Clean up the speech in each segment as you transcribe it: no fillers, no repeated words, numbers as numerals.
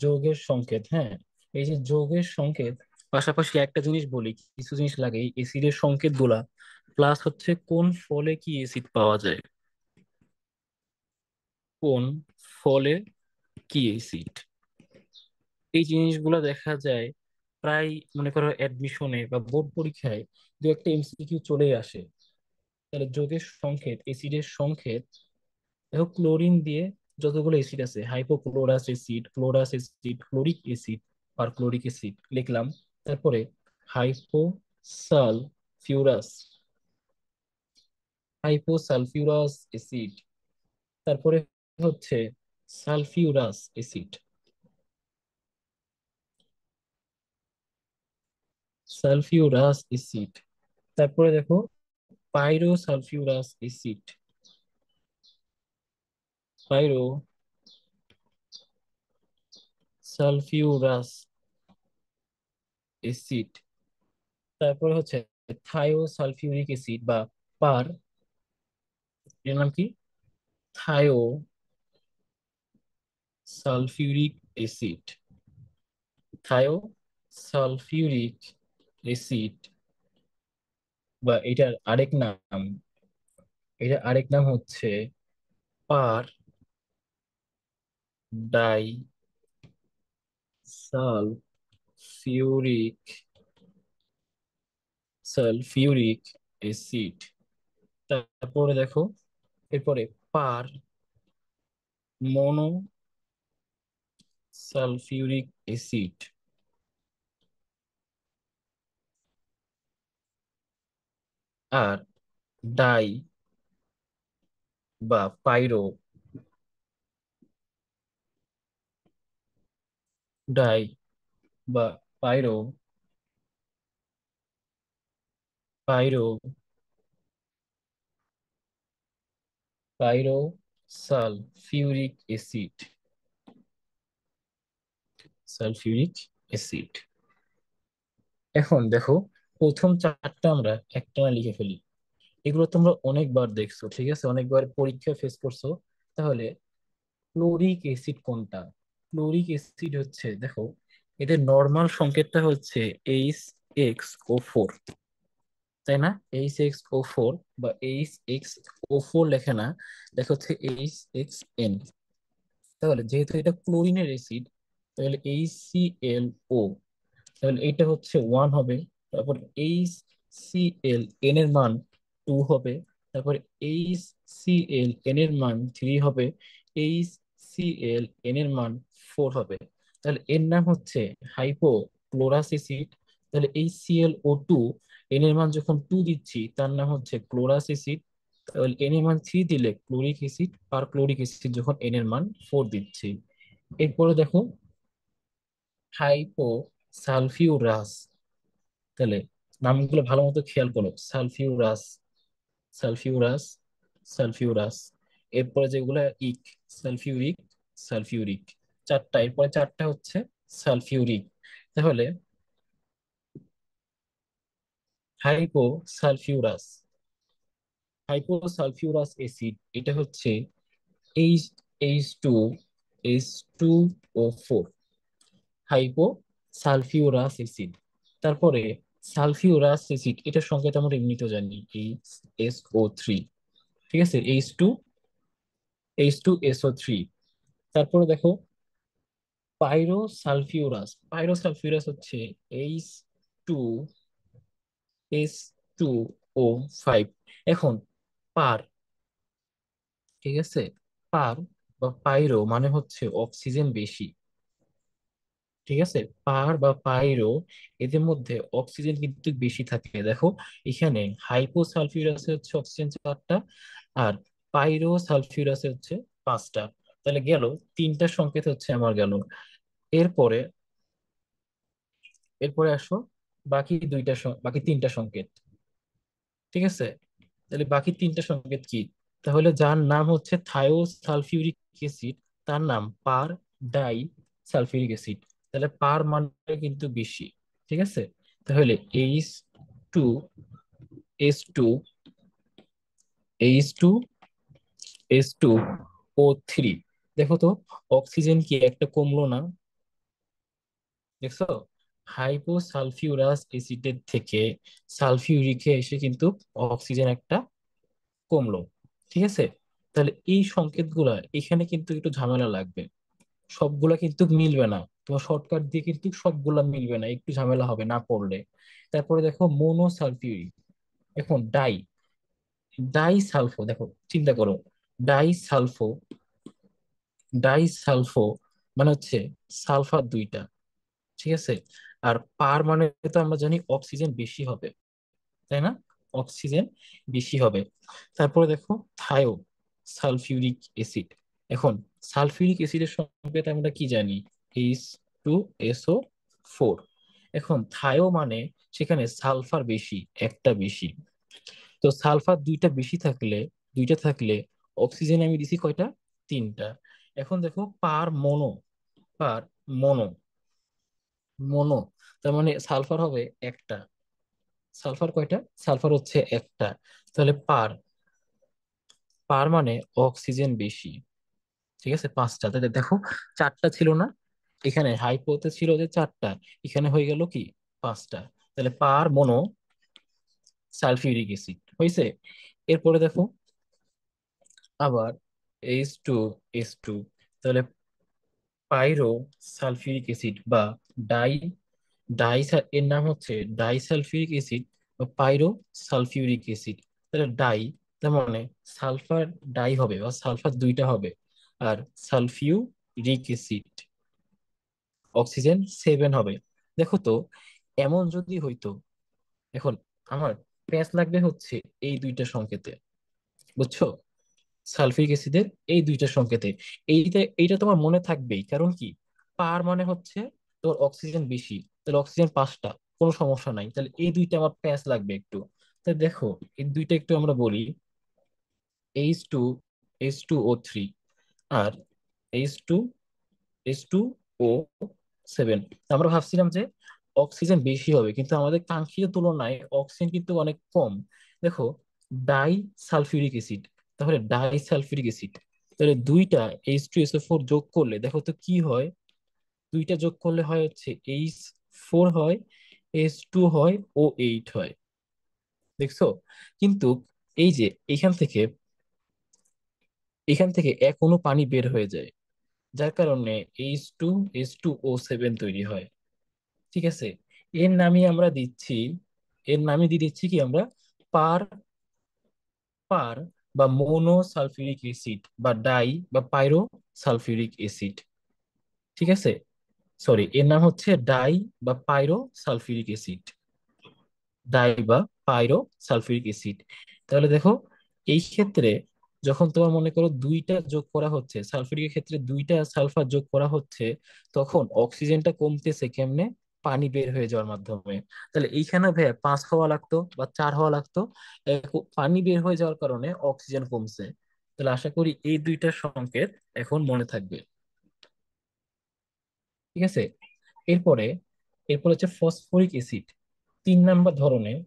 যৌগের সংকেত, হ্যাঁ। এই যে যৌগের সংকেত, পাশাপাশি একটা জিনিস বলি, কিছু জিনিস লাগে এই এসিডের সংকেত গুলা, প্লাস হচ্ছে কোন ফলে কি এসিড পাওয়া যায়, কোন ফলে কি অ্যাসিড, এই জিনিসগুলো দেখা যায় প্রায়, মনে করো অ্যাডমিশনে বা বোর্ড পরীক্ষায় দু একটা এমসিকিউ চলেই আসে। তাহলে যৌগের সংকেত, এসিডের সংকেত, দেখো ক্লোরিন দিয়ে যতগুলো অ্যাসিড আছে, hypochlorous acid, chlorous acid, chloric acid, আর ক্লোরিক অ্যাসিড লিখলাম। তারপরে হাইপোসালফিউরাস, হাইপোসালফিউরাস অ্যাসিড, তারপরে হচ্ছে সালফিউরাস অ্যাসিড, সালফিউরাস অ্যাসিড, তারপরে দেখো পাইরোসালফিউরাস অ্যাসিড, পাইরোসালফিউরাস অ্যাসিড, তারপরে হচ্ছে থায়োসালফিউরিক অ্যাসিড বা পার, এর নাম কি, থায়োসালফিউরিক অ্যাসিড, থায়োসালফিউরিক অ্যাসিড, বা এটার আরেক নাম হচ্ছে পার ডাই সালফিউরিক সালফিউরিক অ্যাসিড। তারপরে দেখো, এরপরে পার মনো সালফিউরিক অ্যাসিড, আর ডাই বা ডাই বা পাইরো পাইরো সালফিউরিক অ্যাসিড, সালফিউরিক অ্যাসিড। এখন দেখো, প্রথম চারটা আমরা একটানা লিখে ফেলি। এগুলো তোমরা অনেকবার দেখছো, ঠিক আছে, অনেকবার পরীক্ষা ফেস করছো। তাহলে ক্লোরিক অ্যাসিড কোনটা? ক্লোরিক অ্যাসিড হচ্ছে, দেখো, এদের নর্মাল সংকেতটা হচ্ছে H6O4, তাই না? H6O4 বা H6O4 লেখে না, দেখো হচ্ছে H6N। তাহলে যেহেতু এটা ক্লোরিনের অ্যাসিড, তাহলে HClO, তাহলে এটা হচ্ছে 1 হবে। তারপর HCl এর মান 2 হবে। তারপর HCl এর মান 3 হবে। HCl এর মান 4 হবে। তাহলে এর নাম হচ্ছে হাইপোক্লোরাস অ্যাসিড। তাহলে HClO2 এর মান যখন 2 দিচ্ছি, তার নাম হচ্ছে ক্লোরাস অ্যাসিড। তাহলে এর মান 3 দিলে ক্লোরিক অ্যাসিড, আর ক্লোরিক অ্যাসিড যখন এর মান 4 দিচ্ছি। এরপরে দেখো হাইপোসালফিউরাস, তাহলে নামগুলো ভালো মতো খেয়াল করো, সালফিউরাস, সালফিউরাস, সালফিউরাস। এরপরে যেগুলো ইক, সালফিউরিক, সালফিউরিক, চারটা, এরপরে চারটা হচ্ছে সালফিউরিক। তাহলে হাইপোসালফিউরাস, হাইপোসালফিউরাস অ্যাসিড, এটা হচ্ছে H H2, H2O4, hypo sulphurous acid. তারপরে সালফিউরাস অ্যাসিড, এটার সংকেত আমরা এমনিতেও জানি, HSO3, ঠিক আছে, H2SO3। তারপরে দেখো পাইরোসালফিউরাস হচ্ছে H2S2O5। এখন পার, ঠিক আছে, পার বা পাইরো মানে হচ্ছে অক্সিজেন বেশি, ঠিক আছে। পার বা পাইরো, এদের মধ্যে অক্সিজেন কিন্তু বেশি থাকে। দেখো এখানে হাইপোসালফিউরাসে হচ্ছে অক্সিজেন 4টা, আর পাইরো সালফিউরাসে হচ্ছে 5টা। তাহলে গেল, তিনটা সংকেত হচ্ছে আমার গেল। এরপরে এরপরে আসো বাকি তিনটা সংকেত, ঠিক আছে। তাহলে বাকি তিনটা সংকেত কি? তাহলে যার নাম হচ্ছে থায়োসালফিউরিক অ্যাসিড, তার নাম পার ডাই সালফিউরিক অ্যাসিড। তাহলে পার মানটা কিন্তু বেশি, ঠিক আছে। তাহলে H2S2 H2O3, দেখো তো অক্সিজেন কি একটা কমলো না? দেখছো, হাইপোসালফিউরাস অ্যাসিডের থেকে সালফিউরিকে এসে কিন্তু অক্সিজেন একটা কমলো। ঠিক আছে, তাহলে এই সংকেতগুলা এখানে কিন্তু একটু ঝামেলা লাগবে, সবগুলা কিন্তু মিলবে না, তোমার শর্টকাট দিয়ে কিন্তু সবগুলা মিলবে না, একটু ঝামেলা হবে না পড়লে। তারপরে দেখো মোনোসালফিউরিক, এখন ডাই সালফো, দেখো চিন্তা করো, ডাই সালফো, ডাই সালফো মানে হচ্ছে সালফার দুইটা, ঠিক আছে, আর পার মানে তো আমরা জানি অক্সিজেন বেশি হবে, তাই না, অক্সিজেন বেশি হবে। তারপরে দেখো থায়ো সালফিউরিক অ্যাসিড, এখন সালফিউরিক অ্যাসিডের সংকেত আমরা কি জানি, H2SO4। এখন থায়ো মানে সেখানে সালফার বেশি, একটা বেশি, তো সালফার দুইটা থাকলে অক্সিজেন আমি দিছি কয়টা, তিনটা। এখন দেখো পার মনো মনো তার মানে সালফার হবে একটা, সালফার কয়টা, সালফার হচ্ছে একটা, তাহলে পার মানে অক্সিজেন বেশি, ঠিক আছে, পাঁচটা, তাহলে দেখো চারটা ছিল না, এখানে হাইপোতে ছিল যে চারটা, এখানে হয়ে গেল কি পাঁচটা, তাহলে পার মনো সালফিউরিক অ্যাসিড হয়েছে। এরপরে দেখো আবার H2S2, তাহলে পাইরো সালফিউরিক অ্যাসিড বা ডাই ডাই এর নাম হচ্ছে ডাই সালফিউরিক অ্যাসিড বা পাইরো সালফিউরিক অ্যাসিড। তাহলে ডাই তার মানে সালফার ডাই হবে বা সালফার দুইটা হবে, আর সালফিউরিক অ্যাসিড অক্সিজেন 7 হবে। দেখো তো, এমন যদি হইতো, এখন আমার প্যাচ লাগবে হচ্ছে এই দুইটা সংকেতে, বুঝছো, সালফিউরিক অ্যাসিডের এই দুইটা সংকেতে, এইটা তোমার মনে থাকবেই, কারণ কি পার মানে হচ্ছে তোর অক্সিজেন বেশি, তাহলে অক্সিজেন পাঁচটা, কোনো সমস্যা নাই, তাহলে এই দুইটা আমার প্যাচ লাগবে একটু। তাহলে দেখো এই দুইটা একটু আমরা বলি, H2H2O3 আর H2H2O7। আমরা ভাবছিলাম যে অক্সিজেন বেশি হবে, কিন্তু আমাদের কাঙ্ক্ষিত তুলনায় অক্সিজেন কিন্তু অনেক কম। দেখো ডাই সালফিউরিক অ্যাসিড, তাহলে ডাই সালফিউরিক অ্যাসিড, তাহলে দুইটা H2SO4 যোগ করলে দেখো তো কি হয়, দুইটা যোগ করলে হয় হচ্ছে H4 হয়, H2 হয়, O8 হয়, দেখছো, কিন্তু এই যে এখান থেকে এক অণু পানি বের হয়ে যায়, যার কারণে H2H2O7 তৈরি হয়, ঠিক আছে। এর নামই আমরা দিচ্ছি, এর নামই দিয়ে দিচ্ছি কি আমরা, পার পার বা মোনো সালফিউরিক অ্যাসিড বা ডাই বা পাইরো সালফিউরিক অ্যাসিড, ঠিক আছে, সরি এর নাম হচ্ছে ডাই বা পাইরো সালফিউরিক অ্যাসিড, ডাই বা পাইরো সালফিউরিক অ্যাসিড। তাহলে দেখো এই ক্ষেত্রে যখন তোমার মনে করো দুইটা যোগ করা হচ্ছে, সালফিউরিকের ক্ষেত্রে দুইটা সালফার যোগ করা হচ্ছে, তখন অক্সিজেনটা কমতেছে কেমনে, পানি বের হয়ে যাওয়ার মাধ্যমে। তাহলে এইখানে ভাইয়া 5 হওয়া লাগতো বা 4 হওয়া লাগতো, পানি বের হয়ে যাওয়ার কারণে অক্সিজেন কমছে। তাহলে আশা করি এই দুইটা সংকেত এখন মনে থাকবে, ঠিক আছে। এরপরে এরপর হচ্ছে ফসফরিক অ্যাসিড, 3 নাম্বার ধরনের,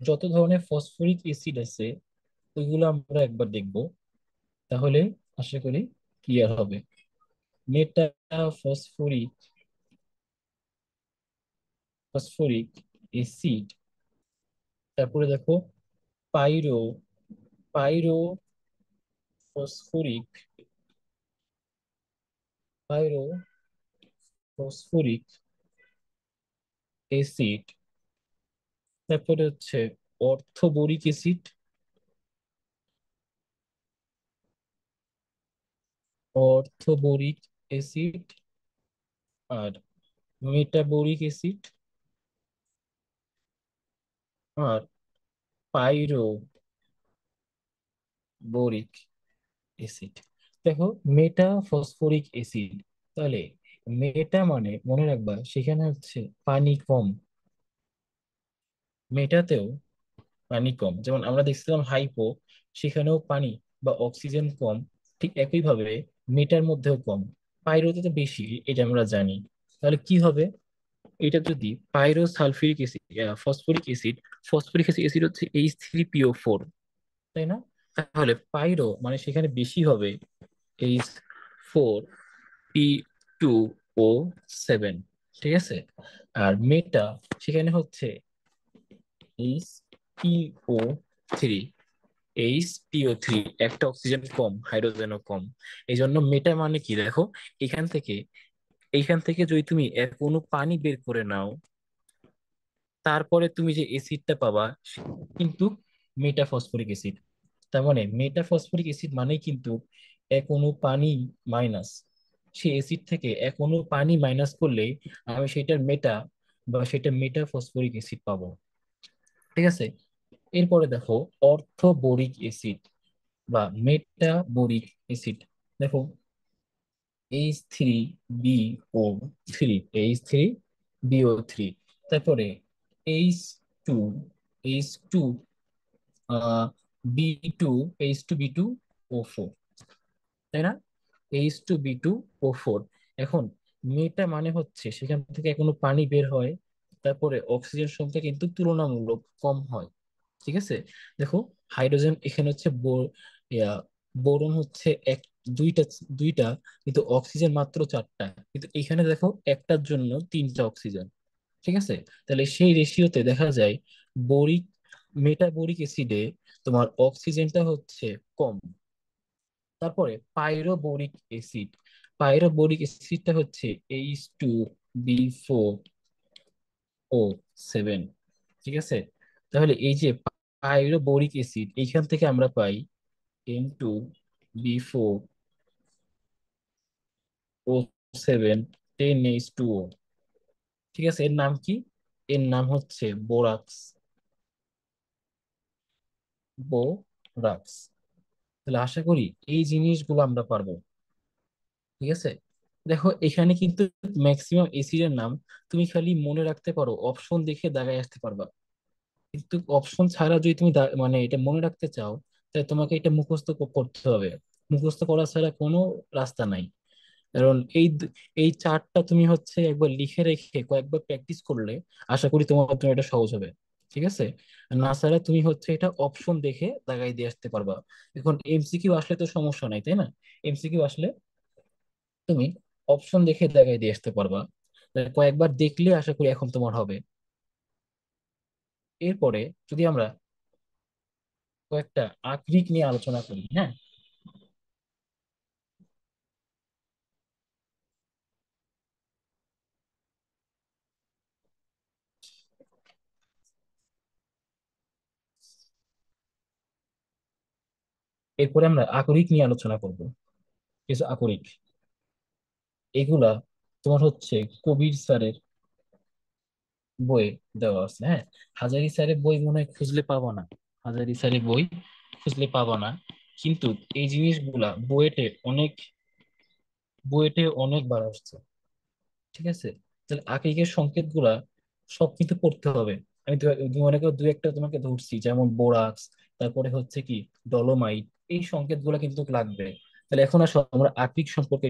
যত ধরনের ফসফরিক অ্যাসিড আছে ওইগুলো আমরা একবার দেখব, তাহলে আশা করি ক্লিয়ার হবে। মেটা ফসফরিক ফসফরিক অ্যাসিড, তারপরে দেখো পাইরো পাইরো ফসফরিক পাইরো ফসফরিক অ্যাসিড, তারপরে হচ্ছে অর্থোবোরিক অ্যাসিড, অর্থোবোরিক অ্যাসিড আর মেটাবোরিক অ্যাসিড আর পাইরোবোরিক অ্যাসিড। দেখো মেটা ফসফরিক অ্যাসিড, তাহলে মেটা মানে মনে রাখবা সেখানে হচ্ছে পানি কম, মেটাতেও পানি কম, যেমন আমরা দেখছিলাম হাইপো, সেখানেও পানি বা অক্সিজেন কম, ঠিক একইভাবে মেটার মধ্যেও কম, পাইরোতে তো বেশি, এটা আমরা জানি। তাহলে কি হবে, এটা যদি পাইরো সালফিউরিক অ্যাসিড, ফসফরিক অ্যাসিড হচ্ছে H3PO4, তাই না, তাহলে পাইরো মানে সেখানে বেশি হবে H4PO7, ঠিক আছে। আর মেটা, সেখানে হচ্ছে H2O3, H2O3, একটা অক্সিজেন কম, হাইড্রোজেনও কম। এই জন্য মেটা মানে কি দেখো, এখান থেকে এইখান থেকে যদি তুমি এক অণু পানি বের করে নাও, তারপরে তুমি যে এসিডটা পাবা সেটা কিন্তু মেটাফসফরিক অ্যাসিড। তার মানে মেটাফসফরিক অ্যাসিড মানেই কিন্তু এক অণু পানি মাইনাস, সেই অ্যাসিড থেকে এক অণু পানি মাইনাস করলেই আমি সেটার মেটা বা সেটা মেটাফসফরিক অ্যাসিড পাবো। ঠিক আছে। এরপরে দেখো অর্থোবোরিক অ্যাসিড বা মেটাবোরিক অ্যাসিড। দেখো H3BO3, H3BO3, তারপরে H2, H2 B2, তাই না? H2B2O4। এখন মেটা মানে হচ্ছে সেখান থেকে কোনো পানি বের হয়, তারপরে অক্সিজেন সংখ্যা কিন্তু তুলনামূলক কম হয়। ঠিক আছে। দেখো হাইড্রোজেন এখানে হচ্ছে ইয়া, বোরন হচ্ছে দুইটা দুইটা, কিন্তু অক্সিজেন মাত্র চারটা, কিন্তু এখানে দেখো একটার জন্য তিনটা অক্সিজেন। ঠিক আছে। তাহলে সেই রেশিওতে দেখা যায় বোরিক মেটাবোরিক অ্যাসিডে তোমার অক্সিজেনটা হচ্ছে কম। তারপরে পাইরোবোরিক অ্যাসিড, পাইরোবোরিক অ্যাসিডটা হচ্ছে H2B4O7। ঠিক আছে। তাহলে এই যে পাইরোবোরিক অ্যাসিড, এইখান থেকে আমরা পাই N2B4O7, 10H2O। ঠিক আছে, এর নাম কি? এর নাম হচ্ছে বোরাক্স, বোরাক্স। তাহলে আশা করি এই জিনিসগুলো আমরা পারবো। ঠিক আছে। দেখো এখানে কিন্তু ম্যাক্সিমাম এসিডের নাম তুমি খালি মনে রাখতে পারো, অপশন দেখে দাগায় আসতে পারবা। কিন্তু অপশন ছাড়া যদি তুমি মানে এটা মনে রাখতে চাও, তাহলে তোমাকে এটা মুখস্থ করতে হবে। মুখস্থ করা ছাড়া কোনো রাস্তা নাই। কারণ এই চার্টটা তুমি হচ্ছে একবার লিখে রেখে কয়েকবার প্র্যাকটিস করলে আশা করি তোমার জন্য এটা সহজ হবে। ঠিক আছে। আর না ছাড়া তুমি হচ্ছে এটা অপশন দেখে দাগাই দিয়ে আসতে পারবা। এখন এমসিকিউ আসলে তো সমস্যা নাই, তাই না? এমসিকিউ আসলে তুমি অপশন দেখে জায়গায় দিয়ে আসতে পারবা। তাহলে কয়েকবার দেখলে আশা করি এখন তোমার হবে। এরপরে যদি আমরা কয়েকটা আকরিক নিয়ে আলোচনা করি, হ্যাঁ। এরপরে আমরা আকরিক নিয়ে আলোচনা করব। কিছু আকরিক, এগুলা তোমার হচ্ছে কবির স্যারের বই দেওয়া আছে, হ্যাঁ। হাজারি স্যারের বই মনে হয় খুঁজলে পাবো না, হাজারি স্যারের বই খুঁজলে পাবো না। কিন্তু এই জিনিসগুলা বইয়েটে অনেকবার আসছে। ঠিক আছে। তাহলে আকরিকের সংকেত গুলা সব কিন্তু পড়তে হবে। আমি মনে করো দু একটা তোমাকে ধরছি, যেমন বোরাক্স, তারপরে হচ্ছে কি ডলোমাইট, এই সংকেত গুলা কিন্তু লাগবে। তাহলে এখন আসো আমরা আকরিক সম্পর্কে